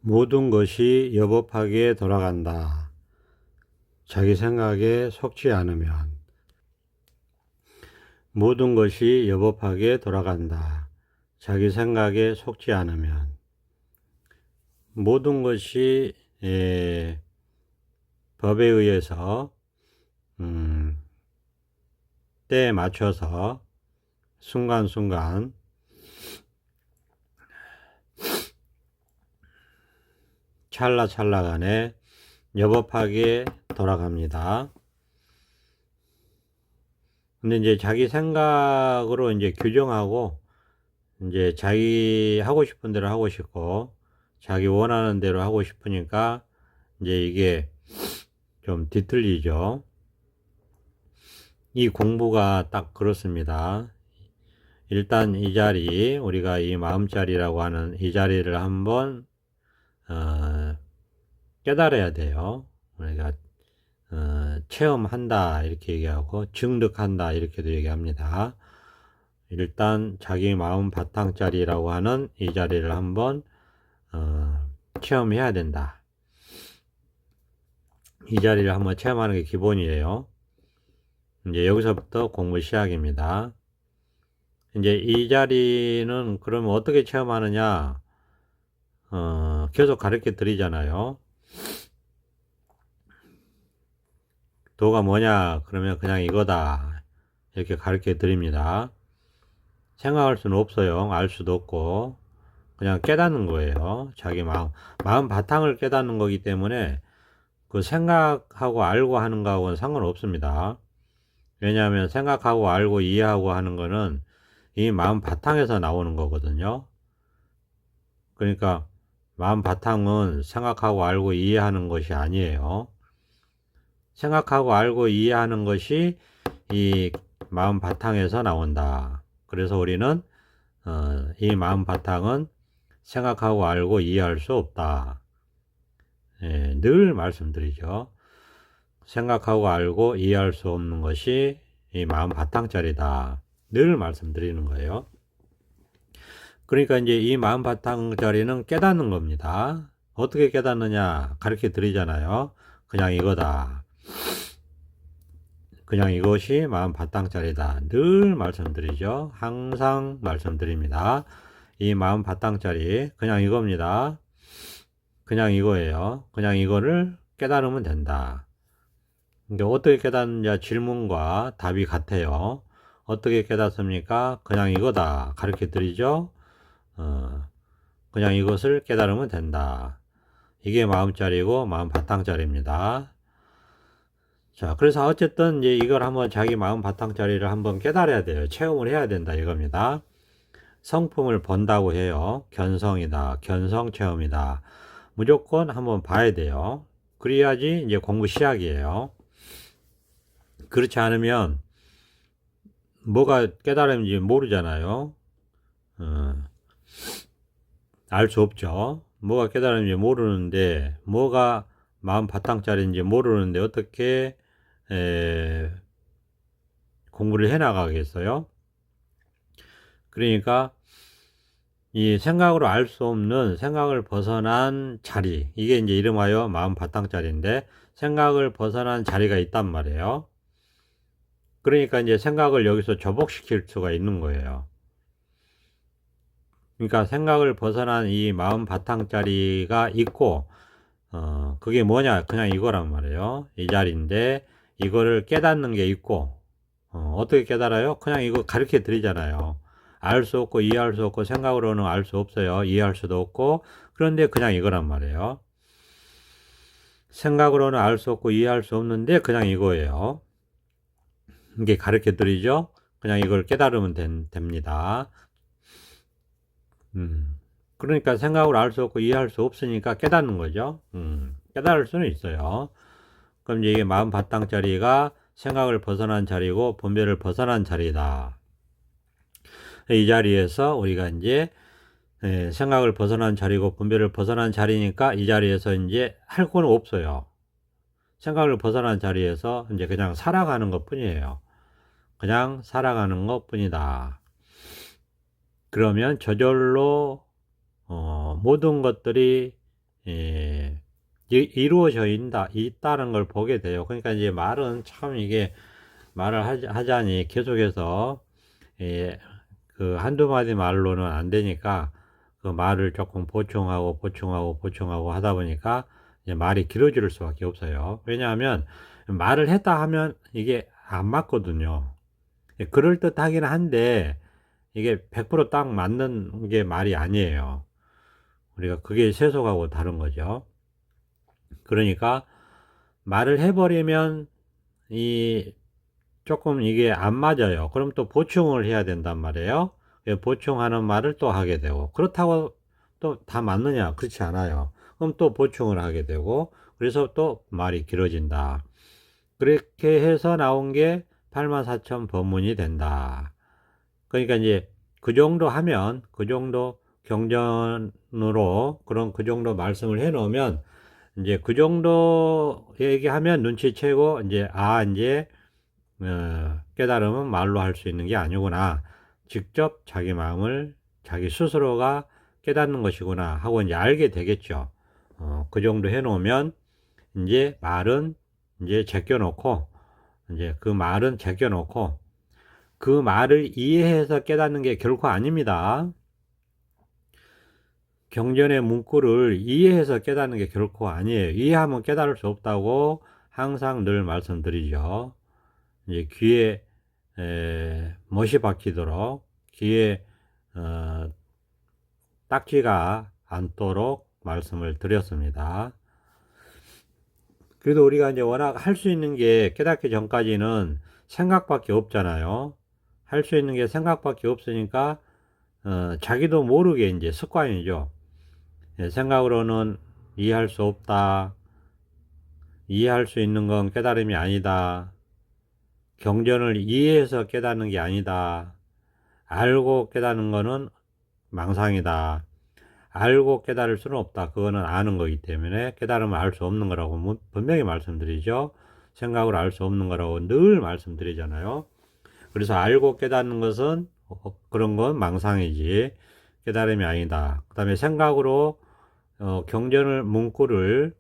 모든 것이 여법하게 돌아간다. 자기 생각에 속지 않으면. 모든 것이 여법하게 돌아간다. 자기 생각에 속지 않으면. 모든 것이 법에 의해서 때에 맞춰서 순간순간 찰나찰나간에 여법하게 돌아갑니다. 근데 이제 자기 생각으로 이제 규정하고, 이제 자기 하고 싶은 대로 하고 싶고, 자기 원하는 대로 하고 싶으니까, 이제 이게 좀 뒤틀리죠. 이 공부가 딱 그렇습니다. 일단 이 자리, 우리가 이 마음자리라고 하는 이 자리를 한번, 깨달아야 돼요. 우리가, 체험한다, 이렇게 얘기하고, 증득한다, 이렇게도 얘기합니다. 일단 자기 마음 바탕자리라고 하는 이 자리를 한번 체험해야 된다. 이 자리를 한번 체험하는 게 기본이에요. 이제 여기서부터 공부 시작입니다. 이제 이 자리는 그러면 어떻게 체험하느냐? 계속 가르쳐 드리잖아요. 도가 뭐냐? 그러면 그냥 이거다. 이렇게 가르쳐 드립니다. 생각할 수는 없어요. 알 수도 없고. 그냥 깨닫는 거예요. 자기 마음 바탕을 깨닫는 거기 때문에 그 생각하고 알고 하는 거하고는 상관없습니다. 왜냐하면 생각하고 알고 이해하고 하는 거는 이 마음 바탕에서 나오는 거거든요. 그러니까 마음 바탕은 생각하고 알고 이해하는 것이 아니에요. 생각하고 알고 이해하는 것이 이 마음 바탕에서 나온다. 그래서 우리는 이 마음 바탕은 생각하고 알고 이해할 수 없다. 늘 말씀드리죠. 생각하고 알고 이해할 수 없는 것이 이 마음 바탕짜리다. 늘 말씀드리는 거예요. 그러니까 이제 이 마음 바탕짜리는 깨닫는 겁니다. 어떻게 깨닫느냐 가르쳐 드리잖아요. 그냥 이거다. 그냥 이것이 마음 바탕짜리다. 늘 말씀드리죠. 항상 말씀드립니다. 이 마음 바탕짜리 그냥 이겁니다. 그냥 이거예요. 그냥 이거를 깨달으면 된다. 그러니까 어떻게 깨닫느냐 질문과 답이 같아요. 어떻게 깨닫습니까? 그냥 이거다. 가르쳐 드리죠. 그냥 이것을 깨달으면 된다. 이게 마음짜리고 마음 바탕짜리입니다. 자, 그래서 어쨌든 이제 이걸 한번 자기 마음 바탕짜리를 한번 깨달아야 돼요. 체험을 해야 된다 이겁니다. 성품을 본다고 해요. 견성이다. 견성 체험이다. 무조건 한번 봐야 돼요. 그래야지 이제 공부 시작이에요. 그렇지 않으면 뭐가 깨달음인지 모르잖아요. 알 수 없죠. 뭐가 깨달음인지 모르는데, 뭐가 마음 바탕짜리인지 모르는데 어떻게 공부를 해 나가겠어요? 그러니까 이 생각으로 알 수 없는 생각을 벗어난 자리, 이게 이제 이름하여 마음 바탕짜리인데, 생각을 벗어난 자리가 있단 말이에요. 그러니까 이제 생각을 여기서 조복시킬 수가 있는 거예요. 그러니까 생각을 벗어난 이 마음 바탕자리가 있고, 그게 뭐냐? 그냥 이거란 말이에요. 이 자리인데, 이거를 깨닫는 게 있고, 어떻게 깨달아요? 그냥 이거 가르쳐 드리잖아요. 알 수 없고, 이해할 수 없고, 생각으로는 알 수 없어요. 이해할 수도 없고, 그런데 그냥 이거란 말이에요. 생각으로는 알 수 없고, 이해할 수 없는데, 그냥 이거예요. 이게 가르쳐 드리죠? 그냥 이걸 깨달으면 됩니다. 그러니까 생각으로 알 수 없고 이해할 수 없으니까 깨닫는 거죠. 깨달을 수는 있어요. 그럼 이제 이게 마음 바탕자리가 생각을 벗어난 자리고 분별을 벗어난 자리다. 이 자리에서 우리가 이제 생각을 벗어난 자리고 분별을 벗어난 자리니까 이 자리에서 이제 할 거는 없어요. 생각을 벗어난 자리에서 이제 그냥 살아가는 것 뿐이에요. 그냥 살아가는 것 뿐이다. 그러면 저절로 모든 것들이 이루어져 있다는 걸 보게 돼요. 그러니까 이제 말은 참 이게 말을 하자니 계속해서 그 한두 마디 말로는 안 되니까 그 말을 조금 보충하고 하다 보니까 이제 말이 길어질 수밖에 없어요. 왜냐하면 말을 했다 하면 이게 안 맞거든요. 그럴듯 하긴 한데 이게 100%딱 맞는 게 말이 아니에요. 우리가 그게 세속하고 다른 거죠. 그러니까 말을 해버리면 이 조금 이게 안 맞아요. 그럼 또 보충을 해야 된단 말이에요. 보충하는 말을 또 하게 되고, 그렇다고 또 다 맞느냐? 그렇지 않아요. 그럼 또 보충을 하게 되고, 그래서 또 말이 길어진다. 그렇게 해서 나온 게 84,000 법문이 된다. 그러니까 이제 그 정도 하면, 그 정도 경전으로 그 정도 말씀을 해 놓으면, 이제 그 정도 얘기하면 눈치채고, 이제 깨달음은 말로 할 수 있는 게 아니구나. 직접 자기 마음을 자기 스스로가 깨닫는 것이구나 하고 이제 알게 되겠죠. 그 정도 해 놓으면 이제 말은 이제 제껴놓고 그 말을 이해해서 깨닫는 게 결코 아닙니다. 경전의 문구를 이해해서 깨닫는 게 결코 아니에요. 이해하면 깨달을 수 없다고 항상 늘 말씀드리죠. 이제 귀에 못이 박히도록 귀에 딱지가 않도록 말씀을 드렸습니다. 그래도 우리가 이제 워낙 할 수 있는 게 깨닫기 전까지는 생각밖에 없잖아요. 할 수 있는 게 생각밖에 없으니까 자기도 모르게 이제 습관이죠. 생각으로는 이해할 수 없다. 이해할 수 있는 건 깨달음이 아니다. 경전을 이해해서 깨닫는 게 아니다. 알고 깨닫는 거는 망상이다. 알고 깨달을 수는 없다. 그거는 아는 거기 때문에 깨달으면 알 수 없는 거라고 분명히 말씀드리죠. 생각으로 알 수 없는 거라고 늘 말씀드리잖아요. 그래서 알고 깨닫는 것은 그런 건 망상이지 깨달음이 아니다. 그 다음에 생각으로 경전을 문구를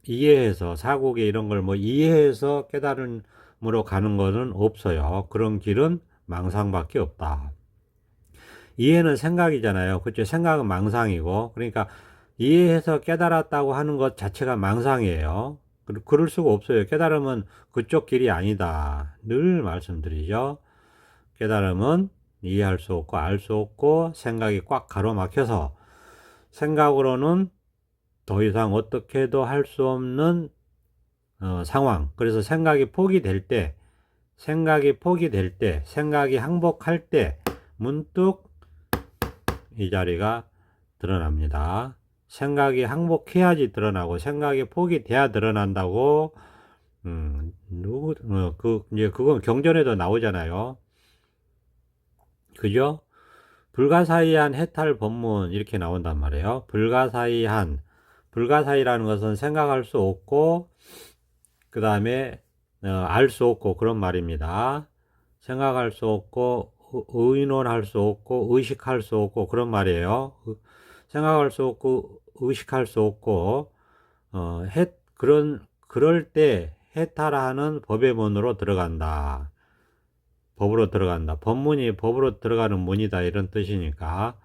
이해해서 사고계 이런 걸 뭐 이해해서 깨달음으로 가는 것은 없어요. 그런 길은 망상밖에 없다. 이해는 생각이잖아요. 그렇죠? 생각은 망상이고, 그러니까 이해해서 깨달았다고 하는 것 자체가 망상이에요. 그럴 수가 없어요. 깨달음은 그쪽 길이 아니다. 늘 말씀드리죠. 깨달음은 이해할 수 없고 알 수 없고 생각이 꽉 가로막혀서 생각으로는 더 이상 어떻게 해도 할 수 없는 상황. 그래서 생각이 포기될 때, 생각이 항복할 때 문득 이 자리가 드러납니다. 생각이 항복해야지 드러나고 생각이 포기돼야 드러난다고 이제 그건 경전에도 나오잖아요. 그죠? 불가사의한 해탈 법문 이렇게 나온단 말이에요. 불가사의라는 것은 생각할 수 없고 그 다음에 알 수 없고 그런 말입니다. 생각할 수 없고 의논할 수 없고 의식할 수 없고 그런 말이에요. 생각할 수 없고 의식할 수 없고 그럴 때 해탈하는 법의 문으로 들어간다. 법으로 들어간다. 법문이 법으로 들어가는 문이다 이런 뜻이니까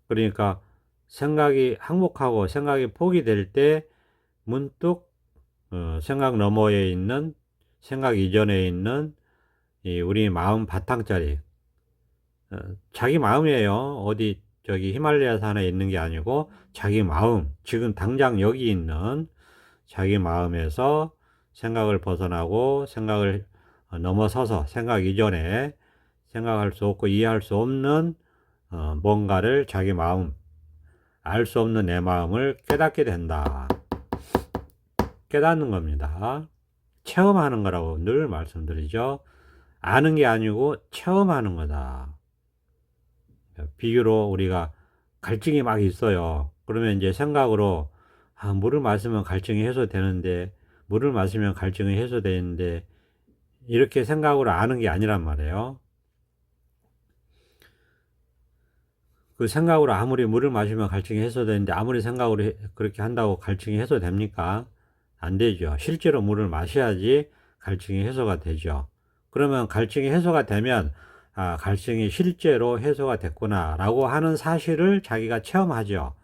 그러니까 생각이 항복하고 생각이 포기될 때 문득 생각 너머에 있는 생각 이전에 있는 우리 마음 바탕자리 자기 마음이에요. 어디 저기 히말라야 산에 있는 게 아니고 자기 마음 지금 당장 여기 있는 자기 마음에서 생각을 벗어나고 생각을 넘어서서 생각 이전에 생각할 수 없고 이해할 수 없는 뭔가를 자기 마음 알 수 없는 내 마음을 깨닫게 된다. 깨닫는 겁니다. 체험하는 거라고 늘 말씀드리죠. 아는 게 아니고 체험하는 거다. 비유로 우리가 갈증이 막 있어요. 그러면 이제 생각으로 물을 마시면 갈증이 해소되는데 물을 마시면 갈증이 해소되는데 이렇게 생각으로 아는 게 아니란 말이에요. 그 생각으로 아무리 물을 마시면 갈증이 해소되는데 아무리 생각으로 그렇게 한다고 갈증이 해소됩니까? 안 되죠. 실제로 물을 마셔야지 갈증이 해소가 되죠. 그러면 갈증이 해소가 되면 아, 갈증이 실제로 해소가 됐구나 라고 하는 사실을 자기가 체험하죠.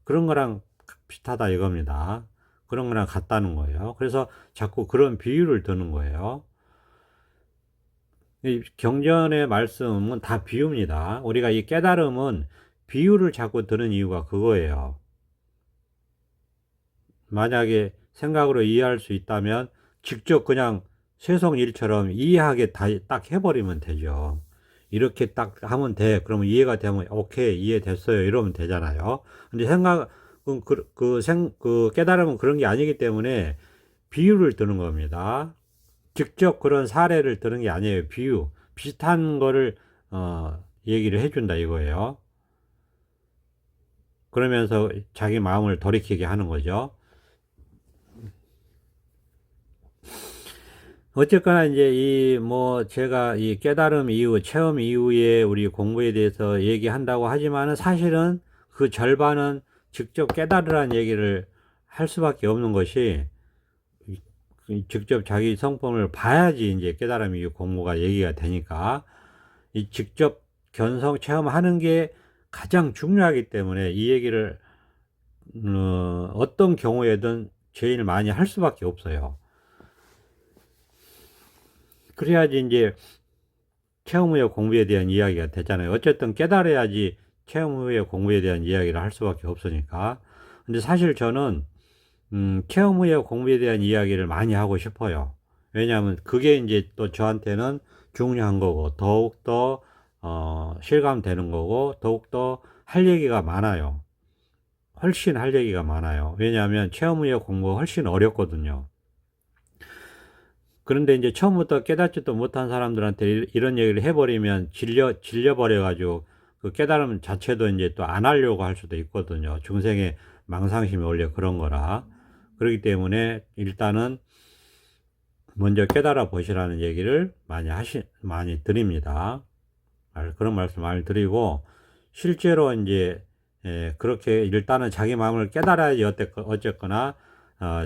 그런 거랑 비슷하다 이겁니다. 그런 거랑 같다는 거예요. 그래서 자꾸 그런 비유를 드는 거예요. 이 경전의 말씀은 다 비유입니다. 우리가 이 깨달음은 비유를 자꾸 드는 이유가 그거예요. 만약에 생각으로 이해할 수 있다면 직접 그냥 쇠성일처럼 이해하게 딱 해버리면 되죠. 이렇게 딱 하면 돼. 그러면 이해가 되면 오케이 이해됐어요. 이러면 되잖아요. 근데 그 깨달음은 그런 게 아니기 때문에 비유를 드는 겁니다. 직접 그런 사례를 드는 게 아니에요. 비유. 비슷한 거를, 얘기를 해준다 이거예요. 그러면서 자기 마음을 돌이키게 하는 거죠. 어쨌거나 이제 제가 이 깨달음 이후, 체험 이후에 우리 공부에 대해서 얘기한다고 하지만은 사실은 그 절반은 직접 깨달으라는 얘기를 할 수밖에 없는 것이 직접 자기 성품을 봐야지 이제 깨달음 이후 공부가 얘기가 되니까 이 직접 견성 체험하는 게 가장 중요하기 때문에 이 얘기를 어떤 경우에든 제일 많이 할 수밖에 없어요. 그래야지 이제 체험 후의 공부에 대한 이야기가 되잖아요. 어쨌든 깨달아야지 체험 후의 공부에 대한 이야기를 할 수밖에 없으니까. 근데 사실 저는 체험 후의 공부에 대한 이야기를 많이 하고 싶어요. 왜냐하면 그게 이제 또 저한테는 중요한 거고 더욱더 실감되는 거고 더욱더 할 얘기가 많아요. 훨씬 할 얘기가 많아요. 왜냐하면 체험 후의 공부가 훨씬 어렵거든요. 그런데 이제 처음부터 깨닫지도 못한 사람들한테 이런 얘기를 해버리면 질려버려가지고 그 깨달음 자체도 이제 또 안 하려고 할 수도 있거든요. 중생의 망상심이 원래 그런 거라. 그렇기 때문에 일단은 먼저 깨달아 보시라는 얘기를 많이 드립니다. 그런 말씀 많이 드리고, 실제로 이제, 그렇게 일단은 자기 마음을 깨달아야지 어쨌거나,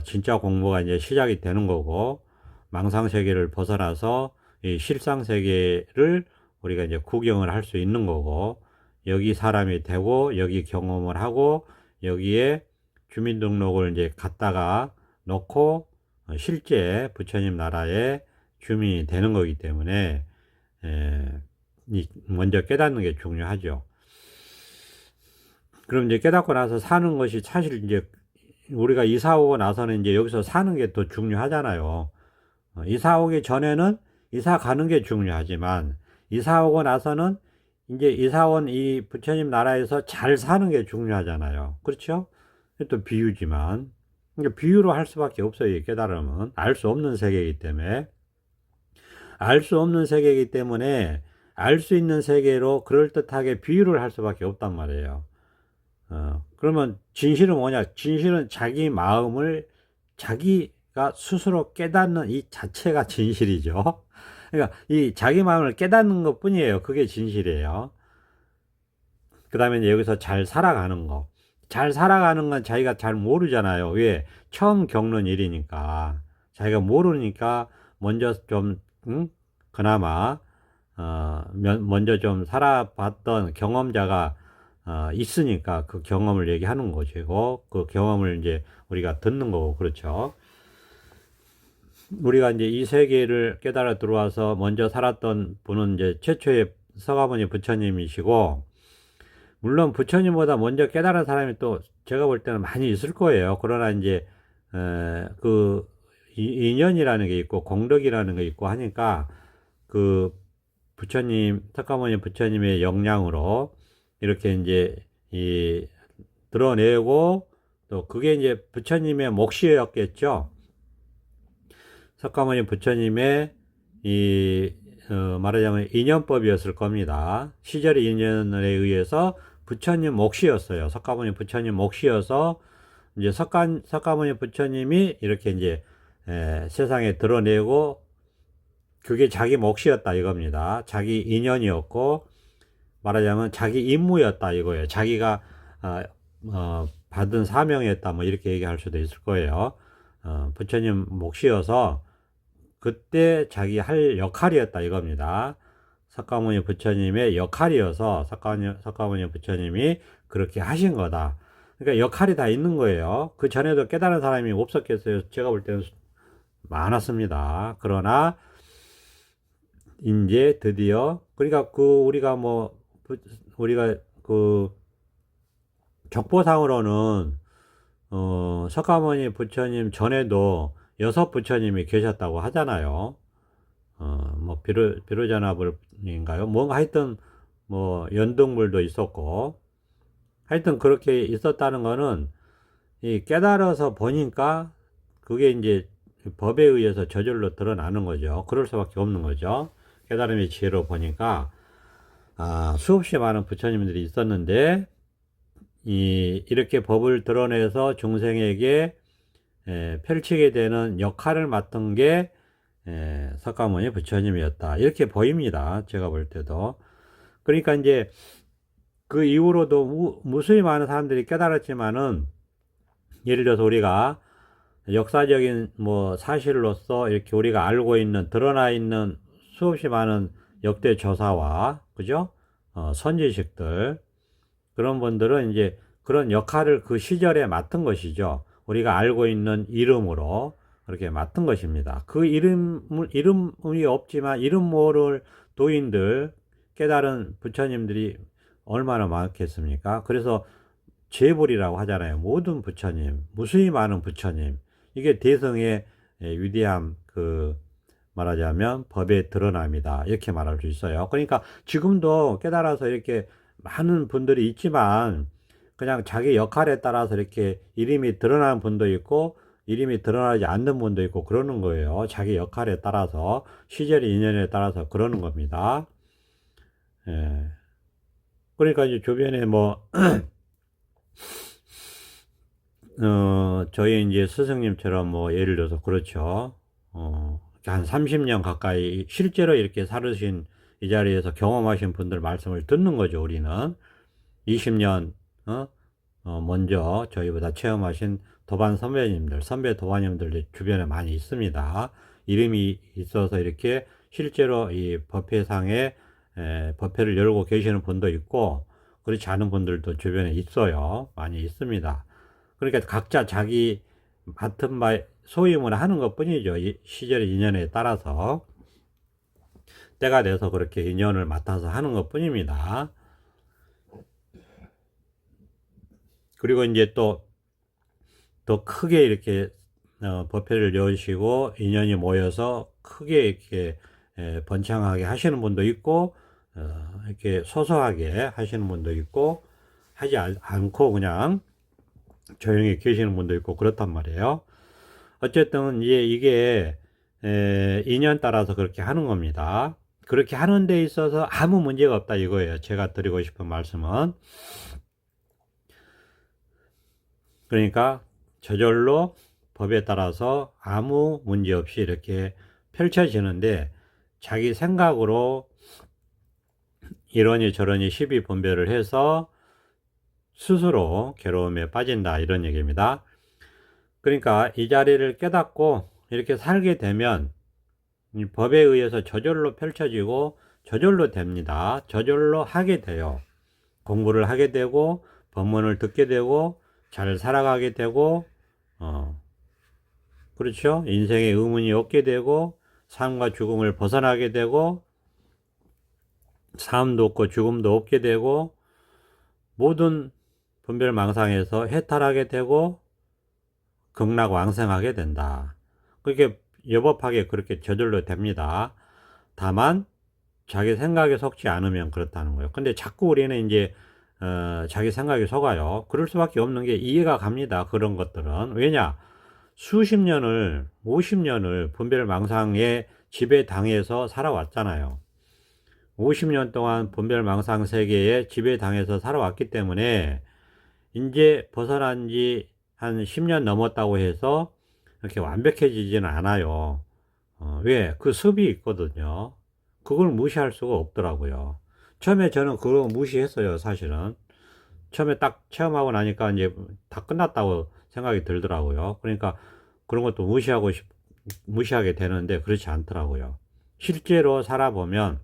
진짜 공부가 이제 시작이 되는 거고, 망상세계를 벗어나서 이 실상세계를 우리가 이제 구경을 할 수 있는 거고, 여기 사람이 되고, 여기 경험을 하고, 여기에 주민등록을 이제 갖다가 놓고, 실제 부처님 나라의 주민이 되는 거기 때문에, 먼저 깨닫는 게 중요하죠. 그럼 이제 깨닫고 나서 사는 것이 사실 이제 우리가 이사 오고 나서는 이제 여기서 사는 게 더 중요하잖아요. 이사 오기 전에는 이사 가는 게 중요하지만 이사 오고 나서는 이제 이사 온 이 부처님 나라에서 잘 사는 게 중요하잖아요. 그렇죠? 또 비유지만. 그러니까 비유로 할 수밖에 없어요. 이 깨달음은. 알 수 없는 세계이기 때문에. 알 수 없는 세계이기 때문에 알 수 있는 세계로 그럴듯하게 비유를 할 수밖에 없단 말이에요. 그러면 진실은 뭐냐? 진실은 자기 마음을 자기가 스스로 깨닫는 이 자체가 진실이죠. 그러니까 이 자기 마음을 깨닫는 것 뿐이에요. 그게 진실이에요. 그 다음에 여기서 잘 살아가는 거. 잘 살아가는 건 자기가 잘 모르잖아요. 왜? 처음 겪는 일이니까. 자기가 모르니까 먼저 좀, 그나마, 먼저 좀 살아봤던 경험자가 있으니까 그 경험을 얘기하는 것이고, 그 경험을 이제 우리가 듣는 거고, 그렇죠. 우리가 이제 이 세계를 깨달아 들어와서 먼저 살았던 분은 이제 최초의 서가모니 부처님이시고, 물론 부처님보다 먼저 깨달은 사람이 또 제가 볼 때는 많이 있을 거예요. 그러나 이제, 그, 인연이라는 게 있고, 공덕이라는 게 있고 하니까, 그, 석가모니 부처님의 역량으로 이렇게 이제, 드러내고, 또 그게 이제 부처님의 몫이었겠죠. 석가모니 부처님의 말하자면 인연법이었을 겁니다. 시절의 인연에 의해서 부처님 몫이었어요. 석가모니 부처님 몫이어서 이제 석가모니 부처님이 이렇게 이제 세상에 드러내고 그게 자기 몫이었다 이겁니다. 자기 인연이었고 말하자면 자기 임무였다 이거예요. 자기가 받은 사명이었다 뭐 이렇게 얘기할 수도 있을 거예요. 부처님 몫이어서 그때 자기 할 역할이었다 이겁니다. 석가모니 부처님의 역할이어서 석가모니 부처님이 그렇게 하신 거다. 그러니까 역할이 다 있는 거예요. 그 전에도 깨달은 사람이 없었겠어요. 제가 볼 때는 많았습니다. 그러나 이제 드디어 그러니까 우리가 그 족보상으로는 석가모니 부처님 전에도 6 부처님이 계셨다고 하잖아요. 뭐 비로자나불인가요? 뭔가 하여튼 뭐 연등물도 있었고 하여튼 그렇게 있었다는 거는 이 깨달아서 보니까 그게 이제 법에 의해서 저절로 드러나는 거죠. 그럴 수밖에 없는 거죠. 깨달음의 지혜로 보니까 수없이 많은 부처님들이 있었는데 이렇게 법을 드러내서 중생에게 펼치게 되는 역할을 맡은 게 석가모니 부처님이었다. 이렇게 보입니다. 제가 볼 때도. 그러니까 이제 그 이후로도 무수히 많은 사람들이 깨달았지만은 예를 들어서 우리가 역사적인 뭐 사실로서 이렇게 우리가 알고 있는 드러나 있는 수없이 많은 역대 조사와 그죠? 선지식들 그런 분들은 이제 그런 역할을 그 시절에 맡은 것이죠. 우리가 알고 있는 이름으로 그렇게 맡은 것입니다. 그 이름이 없지만 이름 모를 도인들, 깨달은 부처님들이 얼마나 많겠습니까? 그래서 재불이라고 하잖아요. 모든 부처님, 무수히 많은 부처님. 이게 대성의 위대함, 말하자면 법의 드러남이다. 이렇게 말할 수 있어요. 그러니까 지금도 깨달아서 이렇게 많은 분들이 있지만 그냥 자기 역할에 따라서 이렇게 이름이 드러나는 분도 있고 이름이 드러나지 않는 분도 있고 그러는 거예요. 자기 역할에 따라서 시절의 인연에 따라서 그러는 겁니다. 예. 그러니까 이제 주변에 저희 이제 스승님처럼 뭐 예를 들어서 그렇죠. 한 30년 가까이 실제로 이렇게 살으신 이 자리에서 경험하신 분들 말씀을 듣는 거죠. 우리는 20년 먼저 저희보다 체험하신 도반 선배 도반님들 주변에 많이 있습니다. 이름이 있어서 이렇게 실제로 이 법회상에 법회를 열고 계시는 분도 있고 그렇지 않은 분들도 주변에 있어요. 많이 있습니다. 그러니까 각자 자기 맡은 바 소임을 하는 것 뿐이죠. 시절의 인연에 따라서 때가 돼서 그렇게 인연을 맡아서 하는 것 뿐입니다. 그리고 이제 또 더 크게 이렇게 법회를 여시고 인연이 모여서 크게 이렇게 번창하게 하시는 분도 있고 이렇게 소소하게 하시는 분도 있고 하지 않고 그냥 조용히 계시는 분도 있고 그렇단 말이에요. 어쨌든 이게 인연 따라서 그렇게 하는 겁니다. 그렇게 하는 데 있어서 아무 문제가 없다 이거예요. 제가 드리고 싶은 말씀은. 그러니까 저절로 법에 따라서 아무 문제 없이 이렇게 펼쳐지는데 자기 생각으로 이러니 저러니 시비 분별을 해서 스스로 괴로움에 빠진다 이런 얘기입니다. 그러니까 이 자리를 깨닫고 이렇게 살게 되면 이 법에 의해서 저절로 펼쳐지고 저절로 됩니다. 저절로 하게 돼요. 공부를 하게 되고 법문을 듣게 되고 잘 살아가게 되고 그렇죠. 인생의 의문이 없게 되고 삶과 죽음을 벗어나게 되고 삶도 없고 죽음도 없게 되고 모든 분별망상에서 해탈하게 되고 극락왕생하게 된다. 그렇게 여법하게 그렇게 저절로 됩니다. 다만 자기 생각에 속지 않으면 그렇다는 거예요. 근데 자꾸 우리는 이제 자기 생각에 속아요. 그럴 수밖에 없는 게 이해가 갑니다. 그런 것들은. 왜냐? 수십 년을 50년을 분별망상의 지배당해서 살아왔잖아요. 50년 동안 분별망상 세계에 지배당해서 살아왔기 때문에 이제 벗어난 지 한 10년 넘었다고 해서 이렇게 완벽해지지는 않아요. 왜? 그 습이 있거든요. 그걸 무시할 수가 없더라고요. 처음에 저는 그거 무시했어요, 사실은. 처음에 딱 체험하고 나니까 이제 다 끝났다고 생각이 들더라고요. 그러니까 그런 것도 무시하게 되는데 그렇지 않더라고요. 실제로 살아보면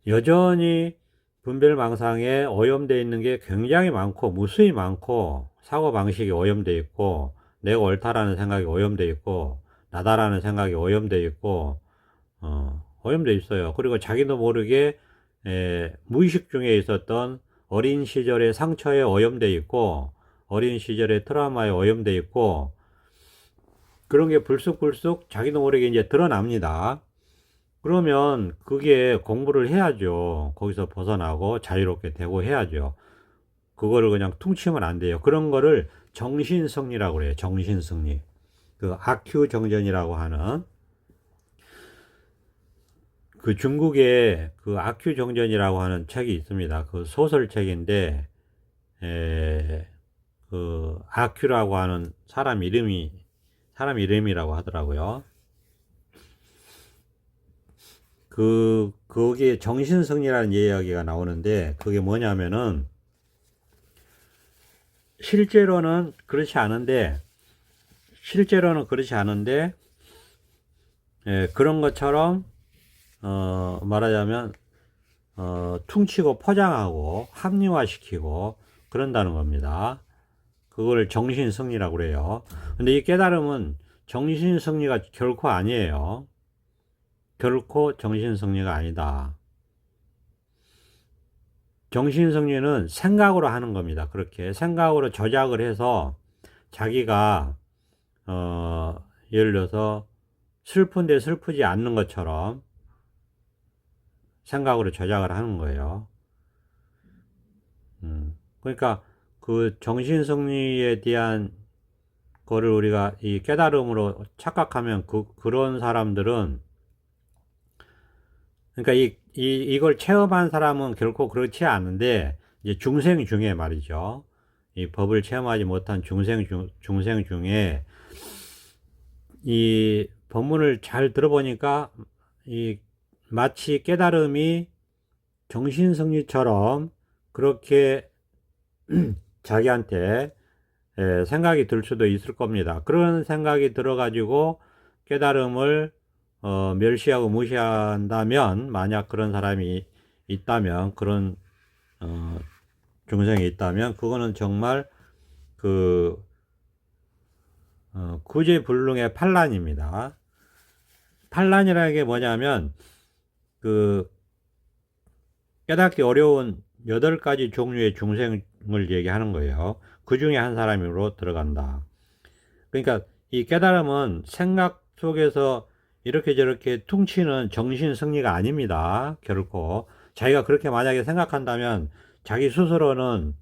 여전히 분별망상에 오염되어 있는 게 굉장히 많고, 무수히 많고, 사고방식이 오염되어 있고, 내가 옳다라는 생각이 오염되어 있고, 나다라는 생각이 오염되어 있고, 오염되어 있어요. 그리고 자기도 모르게 무의식 중에 있었던 어린 시절의 상처에 오염되어 있고, 어린 시절의 트라우마에 오염되어 있고, 그런 게 불쑥불쑥 자기도 모르게 이제 드러납니다. 그러면 그게 공부를 해야죠. 거기서 벗어나고 자유롭게 되고 해야죠. 그거를 그냥 퉁치면 안 돼요. 그런 거를 정신승리라고 그래요. 정신승리. 그 아큐 정전이라고 하는 그 중국에 그 아큐 정전이라고 하는 책이 있습니다. 그 소설책인데 그 아큐라고 하는 사람 이름이라고 하더라고요. 거기에 정신승리라는 이야기가 나오는데, 그게 뭐냐면은, 실제로는 그렇지 않은데, 실제로는 그렇지 않은데, 그런 것처럼, 말하자면, 퉁치고 포장하고 합리화시키고 그런다는 겁니다. 그걸 정신승리라고 그래요. 근데 이 깨달음은 정신승리가 결코 아니에요. 결코 정신승리가 아니다. 정신승리는 생각으로 하는 겁니다. 그렇게 생각으로 조작을 해서 자기가 예를 들어서 슬픈데 슬프지 않는 것처럼 생각으로 조작을 하는 거예요. 그러니까 그 정신승리에 대한 거를 우리가 이 깨달음으로 착각하면 그런 사람들은, 그러니까 이걸 체험한 사람은 결코 그렇지 않은데, 이제 중생 중에 말이죠. 이 법을 체험하지 못한 중생 중에 이 법문을 잘 들어보니까 이 마치 깨달음이 정신승리처럼 그렇게 자기한테 생각이 들 수도 있을 겁니다. 그런 생각이 들어가지고 깨달음을 멸시하고 무시한다면, 만약 그런 사람이 있다면, 그런 중생이 있다면, 그거는 정말 그 구제불능의 판란입니다. 판란이라는 게 뭐냐면 그 깨닫기 어려운 8가지 종류의 중생을 얘기하는 거예요. 그 중에 한 사람으로 들어간다. 그러니까 이 깨달음은 생각 속에서 이렇게 저렇게 퉁치는 정신 승리가 아닙니다. 결코. 자기가 그렇게 만약에 생각한다면 자기 스스로는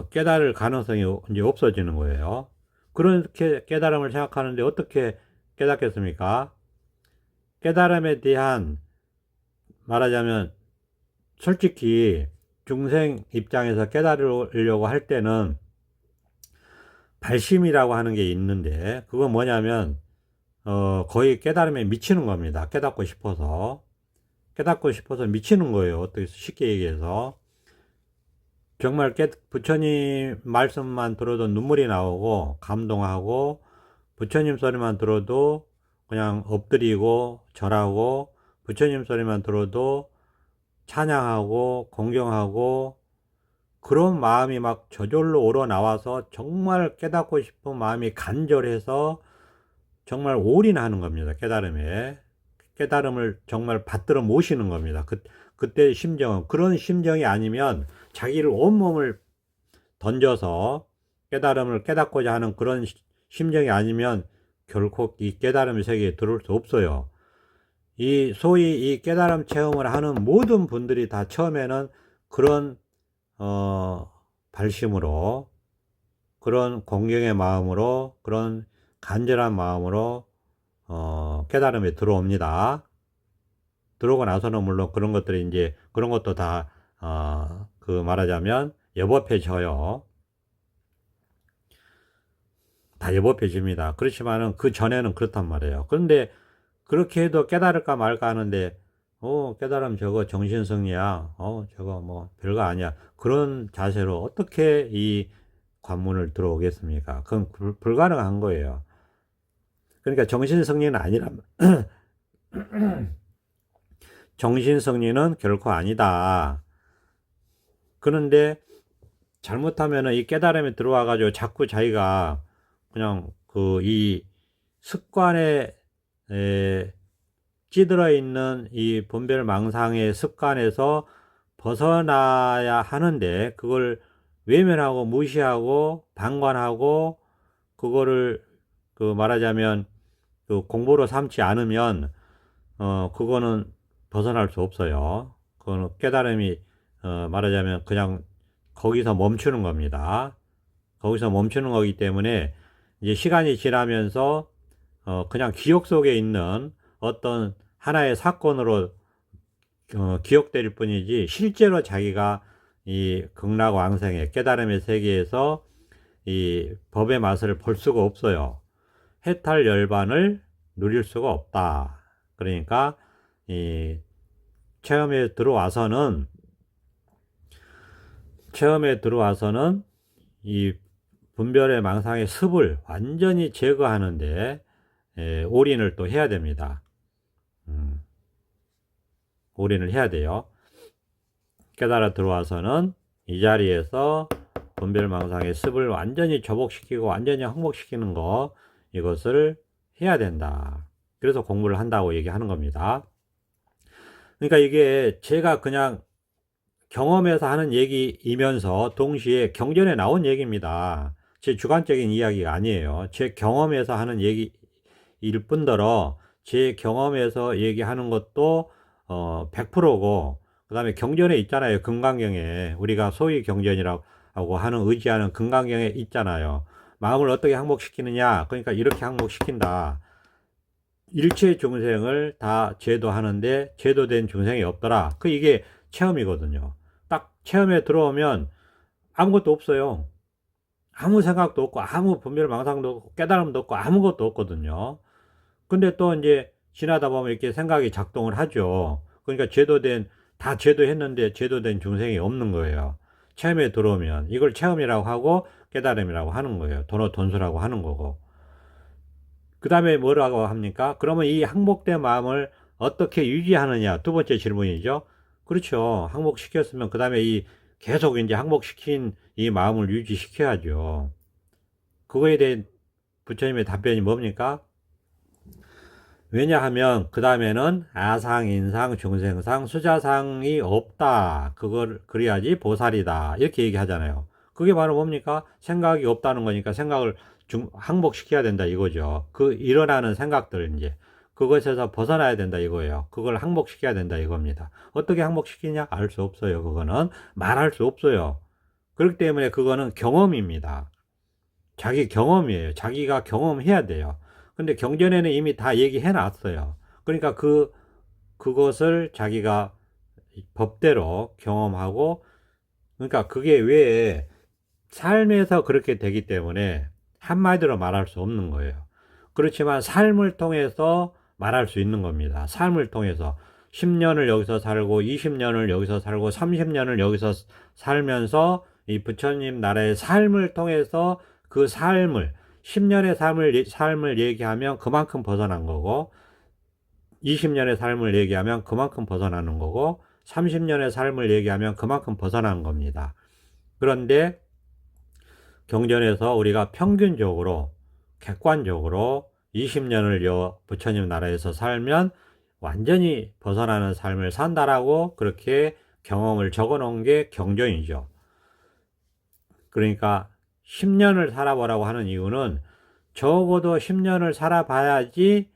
깨달을 가능성이 이제 없어지는 거예요. 그렇게 깨달음을 생각하는데 어떻게 깨닫겠습니까? 깨달음에 대한, 말하자면 솔직히 중생 입장에서 깨달으려고 할 때는 발심이라고 하는 게 있는데, 그건 뭐냐면 거의 깨달음에 미치는 겁니다. 깨닫고 싶어서 미치는 거예요. 어떻게 쉽게 얘기해서. 정말 부처님 말씀만 들어도 눈물이 나오고 감동하고, 부처님 소리만 들어도 그냥 엎드리고 절하고, 부처님 소리만 들어도 찬양하고 공경하고, 그런 마음이 막 저절로 우러나와서 정말 깨닫고 싶은 마음이 간절해서 정말 올인하는 겁니다. 깨달음을 정말 받들어 모시는 겁니다. 그때 심정은, 그런 심정이 아니면 자기를 온몸을 던져서 깨달음을 깨닫고자 하는 그런 심정이 아니면 결코 이 깨달음의 세계에 들어올 수 없어요. 소위 이 깨달음 체험을 하는 모든 분들이 다 처음에는 그런 발심으로, 그런 공경의 마음으로, 그런 간절한 마음으로 깨달음에 들어옵니다. 들어오고 나서는 물론 그런 것들이 이제 그런 것도 다 그 말하자면 여법해져요. 다 여법해집니다. 그렇지만은 그 전에는 그렇단 말이에요. 그런데 그렇게 해도 깨달을까 말까 하는데 깨달음 저거 정신승리야. 저거 뭐 별거 아니야. 그런 자세로 어떻게 이 관문을 들어오겠습니까? 그건 불가능한 거예요. 그러니까 정신승리는 아니라면, 정신승리는 결코 아니다. 그런데 잘못하면은 이 깨달음이 들어와가지고 자꾸 자기가 그냥 이 습관에 찌들어 있는 이 분별망상의 습관에서 벗어나야 하는데 그걸 외면하고 무시하고 방관하고 그거를 말하자면 공부로 삼지 않으면 그거는 벗어날 수 없어요. 그거는 깨달음이 말하자면 그냥 거기서 멈추는 겁니다. 거기서 멈추는 거기 때문에 이제 시간이 지나면서 그냥 기억 속에 있는 어떤 하나의 사건으로 기억될 뿐이지 실제로 자기가 이 극락왕생의 깨달음의 세계에서 이 법의 맛을 볼 수가 없어요. 해탈 열반을 누릴 수가 없다. 그러니까 이 체험에 들어와서는 이 분별의 망상의 습을 완전히 제거하는데 올인을 또 해야 됩니다. 올인을 해야 돼요. 깨달아 들어와서는 이 자리에서 분별망상의 습을 완전히 접목시키고 완전히 항복시키는 거, 이것을 해야 된다. 그래서 공부를 한다고 얘기하는 겁니다. 그러니까 이게 제가 그냥 경험에서 하는 얘기이면서 동시에 경전에 나온 얘기입니다. 제 주관적인 이야기가 아니에요. 제 경험에서 하는 얘기일 뿐더러 제 경험에서 얘기하는 것도 100%고 그 다음에 경전에 있잖아요. 금강경에 우리가 소위 경전이라고 하는 의지하는 금강경에 있잖아요. 마음을 어떻게 항복시키느냐, 그러니까 이렇게 항복시킨다. 일체 중생을 다 제도하는데 제도된 중생이 없더라. 이게 체험이거든요. 딱 체험에 들어오면 아무것도 없어요. 아무 생각도 없고 아무 분별 망상도 없고 깨달음도 없고 아무것도 없거든요. 근데 또 이제 지나다 보면 이렇게 생각이 작동을 하죠. 그러니까 다 제도했는데 제도된 중생이 없는 거예요. 체험에 들어오면 이걸 체험이라고 하고 깨달음이라고 하는 거예요. 돈수라고 하는 거고. 그 다음에 뭐라고 합니까? 그러면 이 항복된 마음을 어떻게 유지하느냐? 두 번째 질문이죠. 그렇죠. 항복시켰으면 그 다음에 계속 이제 항복시킨 이 마음을 유지시켜야죠. 그거에 대한 부처님의 답변이 뭡니까? 왜냐하면 그 다음에는 아상, 인상, 중생상, 수자상이 없다. 그래야지 보살이다. 이렇게 얘기하잖아요. 그게 바로 뭡니까? 생각이 없다는 거니까 생각을 항복시켜야 된다 이거죠. 일어나는 생각들 이제 그것에서 벗어나야 된다 이거예요. 그걸 항복시켜야 된다 이겁니다. 어떻게 항복시키냐? 알 수 없어요. 그거는 말할 수 없어요. 그렇기 때문에 그거는 경험입니다. 자기 경험이에요. 자기가 경험해야 돼요. 근데 경전에는 이미 다 얘기해 놨어요. 그러니까 그것을 자기가 법대로 경험하고, 그러니까 그게 왜 삶에서 그렇게 되기 때문에 한마디로 말할 수 없는 거예요. 그렇지만 삶을 통해서 말할 수 있는 겁니다. 삶을 통해서 10년을 여기서 살고 20년을 여기서 살고 30년을 여기서 살면서 이 부처님 나라의 삶을 통해서 그 삶을 10년의 삶을 얘기하면 그만큼 벗어난 거고 20년의 삶을 얘기하면 그만큼 벗어나는 거고 30년의 삶을 얘기하면 그만큼 벗어난 겁니다. 그런데 경전에서 우리가 평균적으로 객관적으로 20년을 부처님 나라에서 살면 완전히 벗어나는 삶을 산다라고 그렇게 경험을 적어 놓은 게 경전이죠. 그러니까 10년을 살아보라고 하는 이유는 적어도 10년을 살아봐야지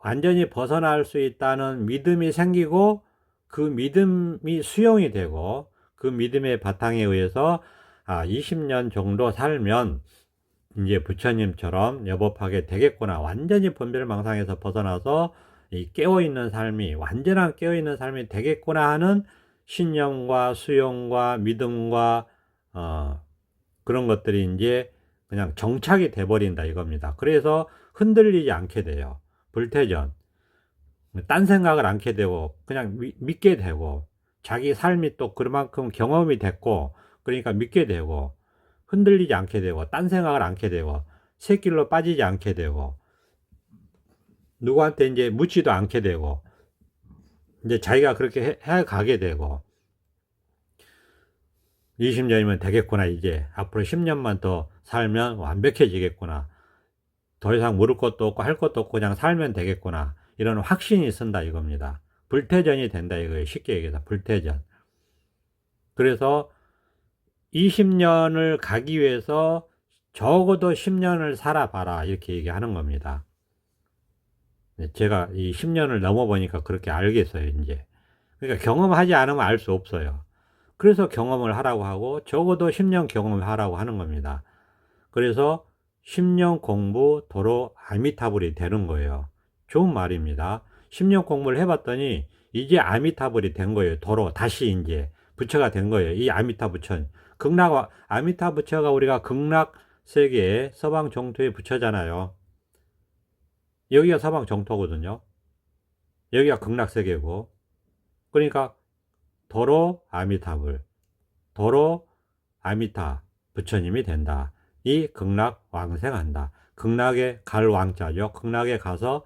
완전히 벗어날 수 있다는 믿음이 생기고 그 믿음이 수용이 되고 그 믿음의 바탕에 의해서 20년 정도 살면 이제 부처님처럼 여법하게 되겠구나. 완전히 분별망상에서 벗어나서 이 깨어있는 삶이, 완전한 깨어있는 삶이 되겠구나 하는 신념과 수용과 믿음과 그런 것들이 이제 그냥 정착이 돼버린다 이겁니다. 그래서 흔들리지 않게 돼요. 불태전. 딴 생각을 않게 되고 그냥 믿게 되고 자기 삶이 또 그만큼 경험이 됐고 그러니까 믿게 되고 흔들리지 않게 되고 딴 생각을 않게 되고 새길로 빠지지 않게 되고 누구한테 이제 묻지도 않게 되고 이제 자기가 그렇게 해 가게 되고 20년이면 되겠구나. 이제 앞으로 10년만 더 살면 완벽해지겠구나. 더 이상 물을 것도 없고 할 것도 없고 그냥 살면 되겠구나. 이런 확신이 쓴다 이겁니다. 불태전이 된다 이거예요. 쉽게 얘기해서 불태전. 그래서 20년을 가기 위해서 적어도 10년을 살아봐라 이렇게 얘기하는 겁니다. 제가 이 10년을 넘어보니까 그렇게 알겠어요 이제. 그러니까 경험하지 않으면 알 수 없어요. 그래서 경험을 하라고 하고 적어도 10년 경험을 하라고 하는 겁니다. 그래서 10년 공부 도로 아미타불이 되는 거예요. 좋은 말입니다. 10년 공부를 해봤더니 이제 아미타불이 된 거예요. 도로 다시 이제 부처가 된 거예요. 이 아미타 부처. 극락 아미타 부처가 우리가 극락 세계의 서방 정토의 부처잖아요. 여기가 서방 정토거든요. 여기가 극락 세계고. 그러니까 도로 아미타불, 도로 아미타 부처님이 된다. 이 극락 왕생한다. 극락에 갈 왕자죠. 극락에 가서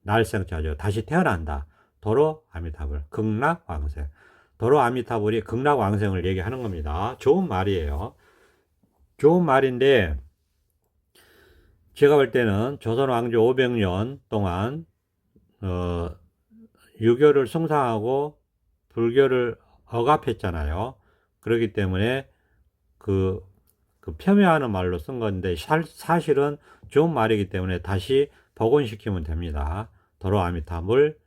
날생자죠. 다시 태어난다. 도로 아미타불, 극락 왕생. 도로 아미타불이 극락 왕생을 얘기하는 겁니다. 좋은 말이에요. 좋은 말인데 제가 볼 때는 조선 왕조 500년 동안 유교를 숭상하고 불교를 억압했잖아요. 그렇기 때문에 그 폄훼하는 말로 쓴 건데 사실은 좋은 말이기 때문에 다시 복원시키면 됩니다. 도로 아미타불,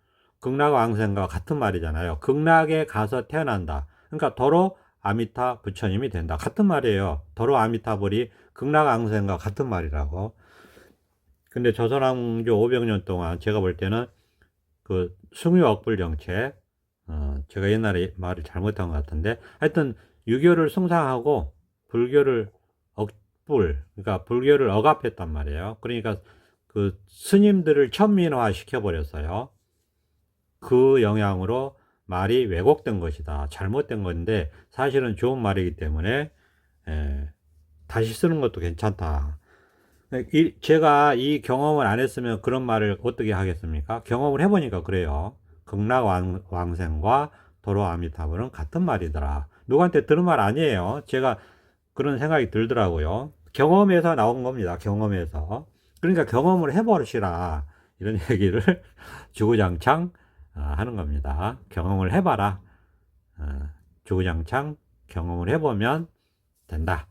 극락왕생과 같은 말이잖아요. 극락에 가서 태어난다. 그러니까 도로 아미타 부처님이 된다. 같은 말이에요. 도로 아미타불이 극락왕생과 같은 말이라고. 근데 조선왕조 500년 동안 제가 볼 때는 그 숭유억불 정책, 제가 옛날에 말을 잘못한 것 같은데 하여튼 유교를 숭상하고 불교를 그러니까 불교를 억압했단 말이에요. 그러니까 그 스님들을 천민화 시켜버렸어요. 그 영향으로 말이 왜곡된 것이다. 잘못된 건데 사실은 좋은 말이기 때문에 다시 쓰는 것도 괜찮다. 제가 이 경험을 안 했으면 그런 말을 어떻게 하겠습니까? 경험을 해보니까 그래요. 극락왕생과 도로 아미타불은 같은 말이더라. 누구한테 들은 말 아니에요. 제가 그런 생각이 들더라고요. 경험에서 나온 겁니다. 경험에서. 그러니까 경험을 해보시라. 이런 얘기를 주구장창 하는 겁니다. 경험을 해봐라. 주구장창 경험을 해보면 된다.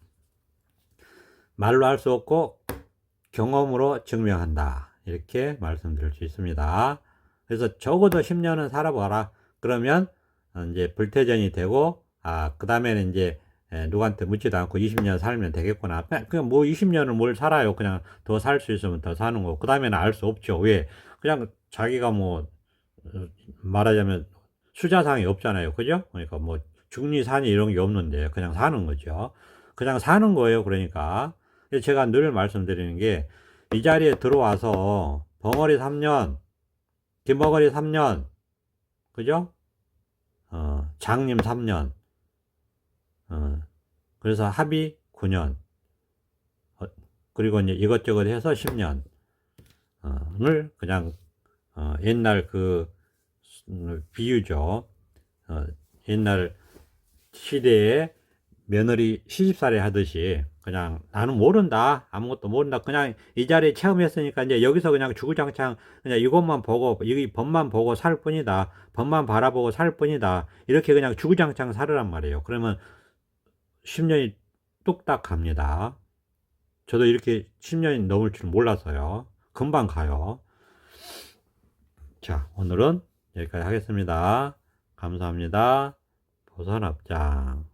말로 할 수 없고 경험으로 증명한다. 이렇게 말씀드릴 수 있습니다. 그래서 적어도 10년은 살아봐라. 그러면 이제 불태전이 되고, 그 다음에는 이제 누구한테 묻지도 않고 20년 살면 되겠구나. 그냥 뭐 20년을 뭘 살아요. 그냥 더 살 수 있으면 더 사는 거. 그 다음에는 알 수 없죠. 왜? 그냥 자기가 뭐, 말하자면 수자상이 없잖아요. 그죠? 그러니까 뭐 중리산이 이런 게 없는데 그냥 사는 거죠. 그냥 사는 거예요. 그러니까. 제가 늘 말씀드리는 게 이 자리에 들어와서 벙어리 3년, 김벙어리 3년, 그죠? 장님 3년, 그래서 합의 9년, 그리고 이제 이것저것 해서 10년, 을 그냥, 옛날 비유죠. 옛날 시대에 며느리 시집살이 하듯이 그냥 나는 모른다. 아무것도 모른다. 그냥 이 자리에 체험했으니까 이제 여기서 그냥 주구장창 그냥 이것만 보고, 이 법만 보고 살 뿐이다. 법만 바라보고 살 뿐이다. 이렇게 그냥 주구장창 살으란 말이에요. 그러면 10년이 뚝딱 갑니다. 저도 이렇게 10년이 넘을 줄 몰라서요. 금방 가요. 자, 오늘은 여기까지 하겠습니다. 감사합니다. 보선합장.